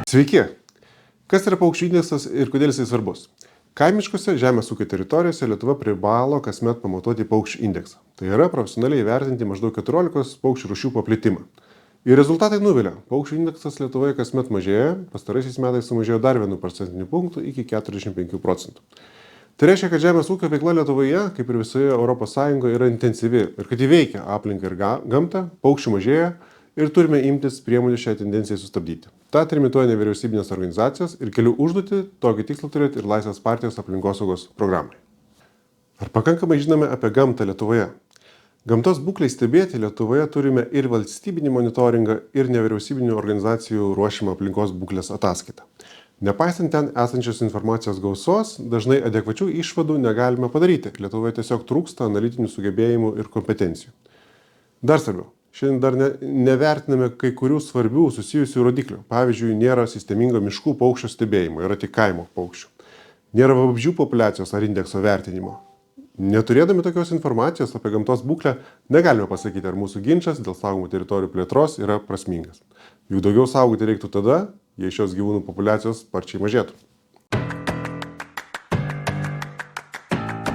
Sveiki! Kas yra paukščių indeksas ir kodėl jisai svarbus? Kaimiškose žemės ūkio teritorijose Lietuva privalo kasmet pamatuoti paukščių indeksą. Tai yra profesionaliai įvertinti maždaug 14 paukščių rūšių paplitimą. Ir rezultatai nuvilia. Paukščių indeksas Lietuvoje kasmet mažėja, pastaraisiais metais sumažėjo dar 1 procentiniu punktu iki 45%. Tai reiškia, kad žemės ūkio veikla Lietuvoje, kaip ir visoje ES, yra intensyvi ir kad įveikia aplinką ir gamtą, paukščių mažėja ir turime imtis priemonių šią tendenciją sustabdyti. Ta trimituoja nevyriausybinės organizacijos ir kelių užduotį tokį tikslą turėti ir Laisvės partijos aplinkosaugos programai. Ar pakankamai žinome apie gamtą Lietuvoje? Gamtos būklei stebėti Lietuvoje turime ir valstybinį monitoringą, ir nevyriausybinių organizacijų ruošiamą aplinkos būklės ataskaitą. Nepaisant ten esančios informacijos gausos, dažnai adekvačių išvadų negalime padaryti. Lietuvoje tiesiog trūksta analitinių sugebėjimų ir kompetencijų. Dar svarbiau. Šiandien dar nevertiname kai kurių svarbių susijusių rodiklių. Pavyzdžiui, nėra sistemingo miškų paukščio stebėjimo, yra tik kaimo paukščių. Nėra vabzdžių populiacijos ar indekso vertinimo. Neturėdami tokios informacijos apie gamtos būklę, negalime pasakyti, ar mūsų ginčas dėl saugomų teritorijų plėtros yra prasmingas. Juk daugiau saugoti reiktų tada, jei šios gyvūnų populiacijos sparčiai mažėtų.